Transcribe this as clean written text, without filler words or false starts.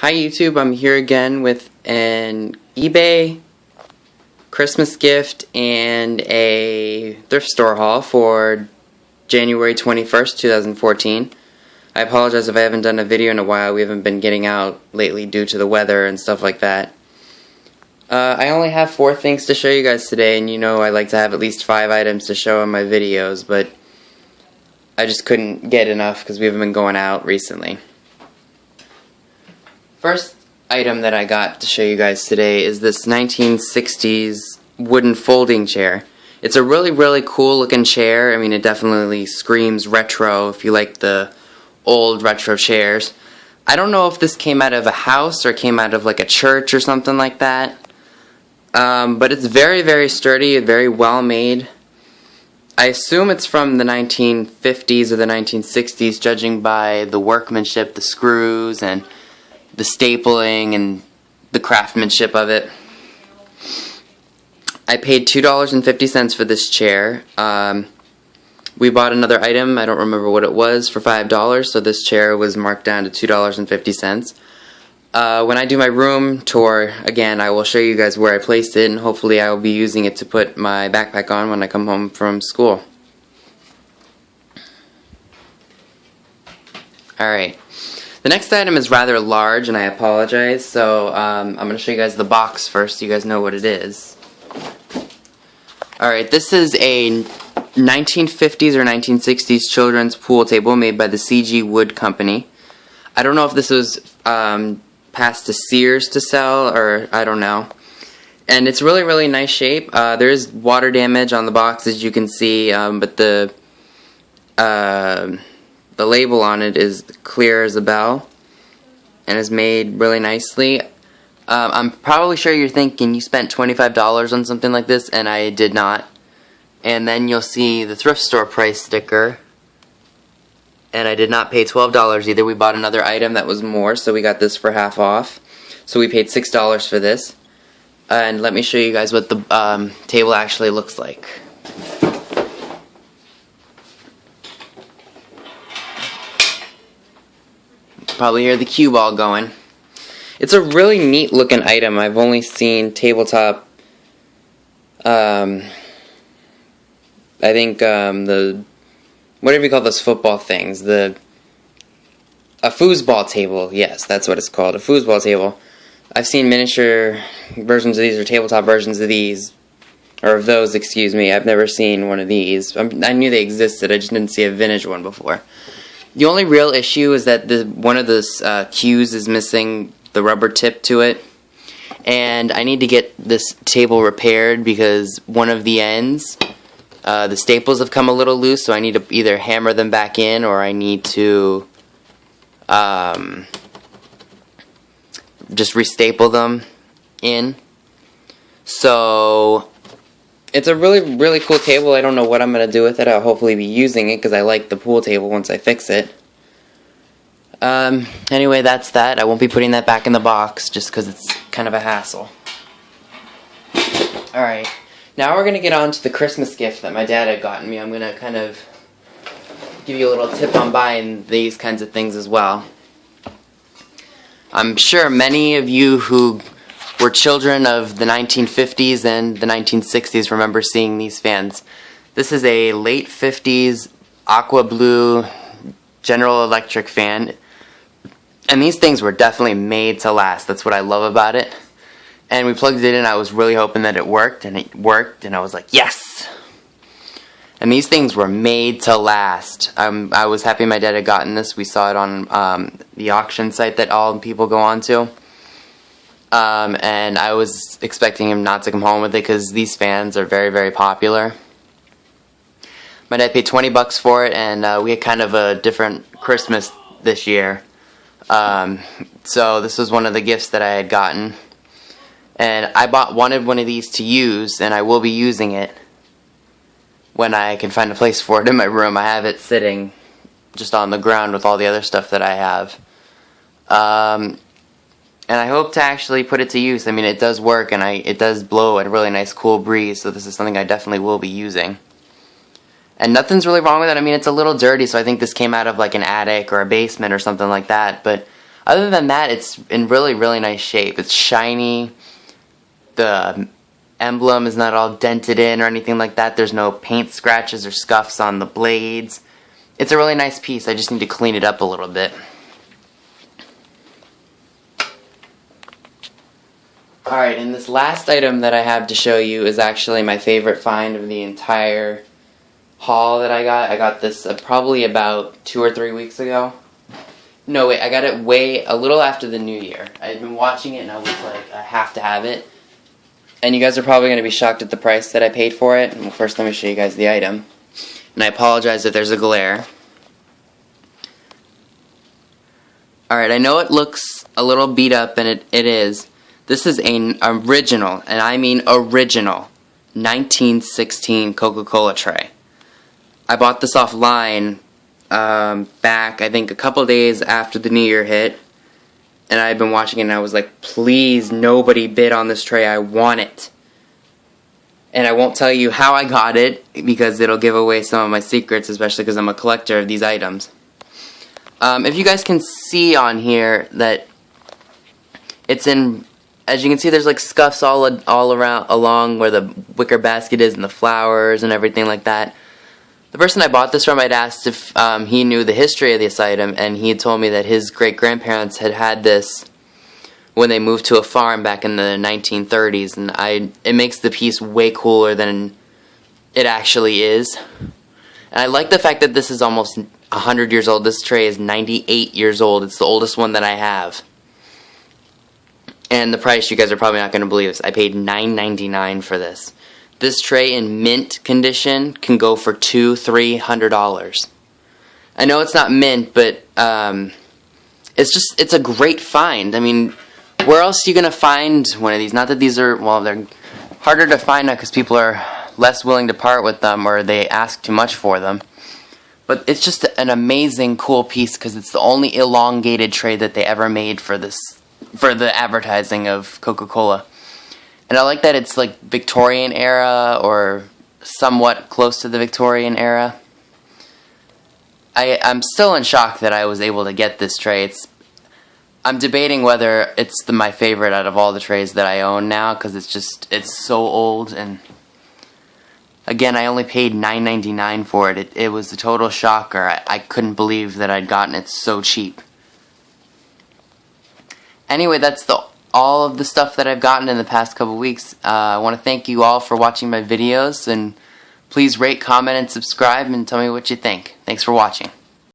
Hi YouTube, I'm here again with an eBay Christmas gift and a thrift store haul for January 21st, 2014. I apologize if I haven't done a video in a while. We haven't been getting out lately due to the weather and stuff like that. I only have 4 things to show you guys today, and you know I like to have at least 5 items to show in my videos, but I just couldn't get enough because we haven't been going out recently. First item that I got to show you guys today is this 1960s wooden folding chair. It's a really cool looking chair. I mean, it definitely screams retro if you like the old retro chairs. I don't know if this came out of a house or came out of like a church or something like that. But it's very sturdy and very well made. I assume it's from the 1950s or the 1960s, judging by the workmanship, the screws, and the stapling and the craftsmanship of it. I paid $2.50 for this chair. We bought another item, I don't remember what it was, for $5, so this chair was marked down to $2.50. When I do my room tour, again, I will show you guys where I placed it, and hopefully I will be using it to put my backpack on when I come home from school. Alright. The next item is rather large, and I apologize, so I'm going to show you guys the box first so you guys know what it is. Alright, this is a 1950s or 1960s children's pool table made by the CG Wood Company. I don't know if this was passed to Sears to sell, or I don't know. And it's really nice shape. There is water damage on the box, as you can see, but the label on it is clear as a bell and is made really nicely. I'm probably sure you're thinking you spent $25 on something like this, and I did not. And then you'll see the thrift store price sticker, and I did not pay $12 either. We bought another item that was more, so we got this for half off. So we paid $6 for this. And let me show you guys what the table actually looks like. Probably hear the cue ball going. It's a really neat looking item. I've only seen tabletop, I think the, whatever you call those football things, a foosball table, yes, that's what it's called, a foosball table. I've seen miniature versions of these, or tabletop versions of these, or of those, excuse me. I've never seen one of these. I knew they existed, I just didn't see a vintage one before. The only real issue is that one of the cues is missing the rubber tip to it, and I need to get this table repaired because one of the ends, the staples have come a little loose, so I need to either hammer them back in or I need to just restaple them in. So it's a really cool table. I don't know what I'm going to do with it. I'll hopefully be using it because I like the pool table once I fix it. Anyway, that's that. I won't be putting that back in the box just because it's kind of a hassle. Alright, now we're going to get on to the Christmas gift that my dad had gotten me. I'm going to kind of give you a little tip on buying these kinds of things as well. I'm sure many of you who were children of the 1950s and the 1960s remember seeing these fans. This is a late 50s aqua blue General Electric fan, and these things were definitely made to last. That's what I love about it. And we plugged it in. I was really hoping that it worked, and I was like, yes! And these things were made to last. I was happy my dad had gotten this. We saw it on the auction site that all people go on to. And I was expecting him not to come home with it because these fans are very popular. My dad paid $20 for it, and we had kind of a different Christmas this year. So this was one of the gifts that I had gotten. And I wanted one of these to use, and I will be using it when I can find a place for it in my room. I have it sitting just on the ground with all the other stuff that I have. And I hope to actually put it to use. I mean, it does work, and it does blow a really nice cool breeze, so this is something I definitely will be using. And nothing's really wrong with it. I mean, it's a little dirty, so I think this came out of like an attic or a basement or something like that, but Other than that, it's in really, really nice shape. It's shiny. The emblem is not all dented in or anything like that. There's no paint scratches or scuffs on the blades. It's a really nice piece. I just need to clean it up a little bit. Alright, and this last item that I have to show you is actually my favorite find of the entire haul that I got. I got this probably about 2 or 3 weeks ago. No, wait, I got it a little after the new year. I had been watching it and I was like, I have to have it. And you guys are probably going to be shocked at the price that I paid for it. Well, first let me show you guys the item. And I apologize if there's a glare. Alright, I know it looks a little beat up, and it is. This is an original, and I mean original, 1916 Coca-Cola tray. I bought this offline back, I think, a couple days after the new year hit. And I had been watching it and I was like, please, nobody bid on this tray. I want it. And I won't tell you how I got it because it'll give away some of my secrets, especially because I'm a collector of these items. If you guys can see on here that it's in, as you can see, there's like scuffs all around along where the wicker basket is and the flowers and everything like that. The person I bought this from, I'd asked if he knew the history of this item, and he had told me that his great-grandparents had had this when they moved to a farm back in the 1930s, and it makes the piece way cooler than it actually is. And I like the fact that this is almost 100 years old. This tray is 98 years old. It's the oldest one that I have. And the price, you guys are probably not going to believe this. I paid $9.99 for this. This tray in mint condition can go for $200–300. I know it's not mint, but it's a great find. I mean, where else are you gonna find one of these? Not that these are, well, they're harder to find now because people are less willing to part with them or they ask too much for them. But it's just an amazing, cool piece because it's the only elongated tray that they ever made for the advertising of Coca-Cola. And I like that it's like Victorian era or somewhat close to the Victorian era. I'm still in shock that I was able to get this tray. I'm debating whether it's my favorite out of all the trays that I own now because it's so old. And again, I only paid $9.99 for it. It was a total shocker. I couldn't believe that I'd gotten it so cheap. Anyway, that's all of the stuff that I've gotten in the past couple weeks. I want to thank you all for watching my videos, and please rate, comment, and subscribe, and tell me what you think. Thanks for watching.